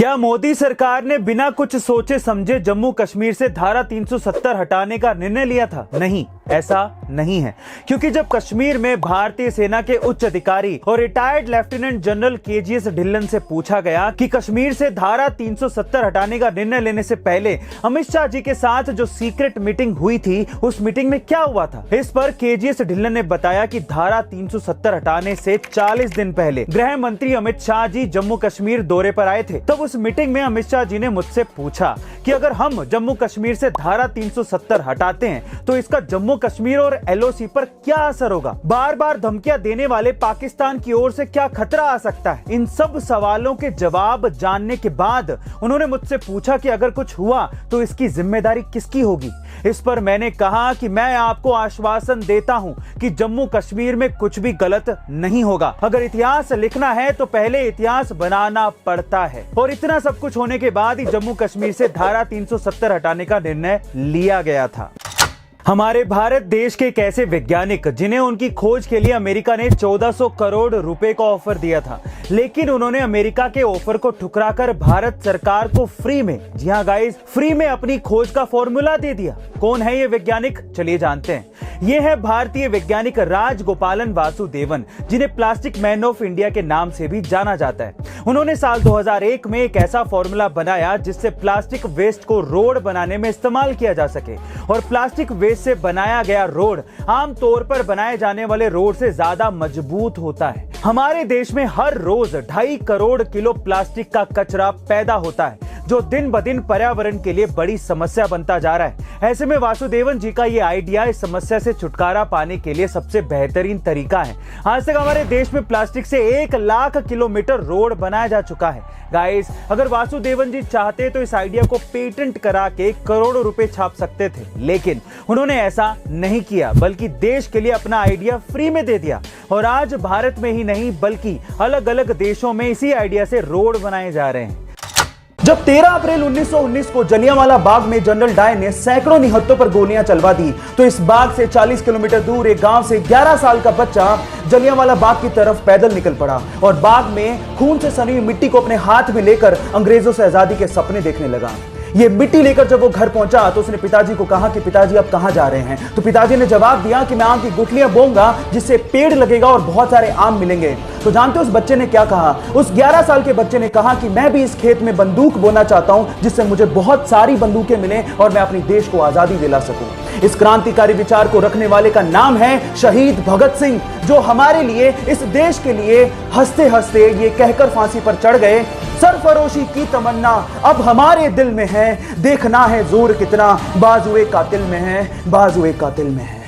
क्या मोदी सरकार ने बिना कुछ सोचे समझे जम्मू कश्मीर से धारा 370 हटाने का निर्णय लिया था? नहीं, ऐसा नहीं है। क्योंकि जब कश्मीर में भारतीय सेना के उच्च अधिकारी और retired lieutenant general KGS Dhillon से पूछा गया कि कश्मीर से धारा 370 हटाने का निर्णय लेने से पहले अमित शाह जी के साथ जो सीक्रेट मीटिंग हुई थी, उस मीटिंग में क्या हुआ था, इस पर केजीएस ढिल्लन ने बताया कि धारा 370 हटाने से 40 दिन पहले गृह मंत्री अमित शाह जी जम्मू कश्मीर दौरे पर आए थे। तब उस मीटिंग में अमित शाह जी ने मुझसे पूछा कि अगर हम जम्मू कश्मीर से धारा 370 हटाते हैं तो इसका जम्मू कश्मीर और एलओसी पर क्या असर होगा, बार बार धमकियां देने वाले पाकिस्तान की ओर से क्या खतरा आ सकता है। इन सब सवालों के जवाब जानने के बाद उन्होंने मुझसे पूछा कि अगर कुछ हुआ तो इसकी जिम्मेदारी किसकी होगी। इस पर मैंने कहा कि मैं आपको आश्वासन देता हूं कि जम्मू कश्मीर में कुछ भी गलत नहीं होगा। अगर इतिहास लिखना है तो पहले इतिहास बनाना पड़ता है। और इतना सब कुछ होने के बाद ही जम्मू कश्मीर से धारा 370 हटाने का निर्णय लिया गया था। हमारे भारत देश के एक ऐसे वैज्ञानिक जिन्हें उनकी खोज के लिए अमेरिका ने 1400 करोड़ रुपए का ऑफर दिया था, लेकिन उन्होंने अमेरिका के ऑफर को ठुकराकर भारत सरकार को फ्री में, जी हाँ गाइस, फ्री में अपनी खोज का फॉर्मूला दे दिया। कौन है ये वैज्ञानिक, चलिए जानते हैं। ये है भारतीय वैज्ञानिक राजगोपालन वासुदेवन, जिन्हें प्लास्टिक मैन ऑफ इंडिया के नाम से भी जाना जाता है। उन्होंने साल 2001 में एक ऐसा फॉर्मूला बनाया जिससे प्लास्टिक वेस्ट को रोड बनाने में इस्तेमाल किया जा सके। और प्लास्टिक वेस्ट से बनाया गया रोड आमतौर पर बनाए जाने वाले रोड से ज्यादा मजबूत होता है। हमारे देश में हर रोज 2.5 करोड़ किलो प्लास्टिक का कचरा पैदा होता है, जो दिन ब दिन पर्यावरण के लिए बड़ी समस्या बनता जा रहा है। ऐसे में वासुदेवन जी का ये आइडिया इस समस्या से छुटकारा पाने के लिए सबसे बेहतरीन तरीका है। आज तक हमारे देश में प्लास्टिक से 1 लाख किलोमीटर रोड बनाया जा चुका है। गाइस, अगर वासुदेवन जी चाहते तो इस आइडिया को पेटेंट करा के करोड़ों रुपए छाप सकते थे, लेकिन उन्होंने ऐसा नहीं किया, बल्कि देश के लिए अपना आइडिया फ्री में दे दिया। और आज भारत में ही नहीं बल्कि अलग अलग देशों में इसी आइडिया से रोड बनाए जा रहे हैं। जब 13 अप्रैल 1919 को जलियांवाला बाग में जनरल डायर ने सैकड़ों निहत्थों पर गोलियां चलवा दी, तो इस बाग से 40 किलोमीटर दूर एक गांव से 11 साल का बच्चा जलियांवाला बाग की तरफ पैदल निकल पड़ा और बाग में खून से सनी हुई मिट्टी को अपने हाथ में लेकर अंग्रेजों से आजादी के सपने देखने लगा। ये मिट्टी लेकर जब वो घर पहुंचा तो उसने पिताजी को कहा कि पिताजी आप कहां जा रहे हैं। तो पिताजी ने जवाब दिया कि मैं आम की गुठलियां बोऊंगा जिससे पेड़ लगेगा और बहुत सारे आम मिलेंगे। तो जानते हो उस बच्चे ने क्या कहा? उस 11 साल के बच्चे ने कहा कि मैं भी इस खेत में बंदूक बोना चाहता हूं जिससे मुझे बहुत सारी बंदूकें मिलें और मैं अपने देश को आजादी दिला सकूं। इस क्रांतिकारी विचार को रखने वाले का नाम है शहीद भगत सिंह, जो हमारे लिए, इस देश के लिए हंसते हंसते ये कहकर फांसी पर चढ़ गए, सरफरोशी की तमन्ना अब हमारे दिल में है, देखना है जोर कितना बाजुए कातिल में है, बाजुए कातिल में है।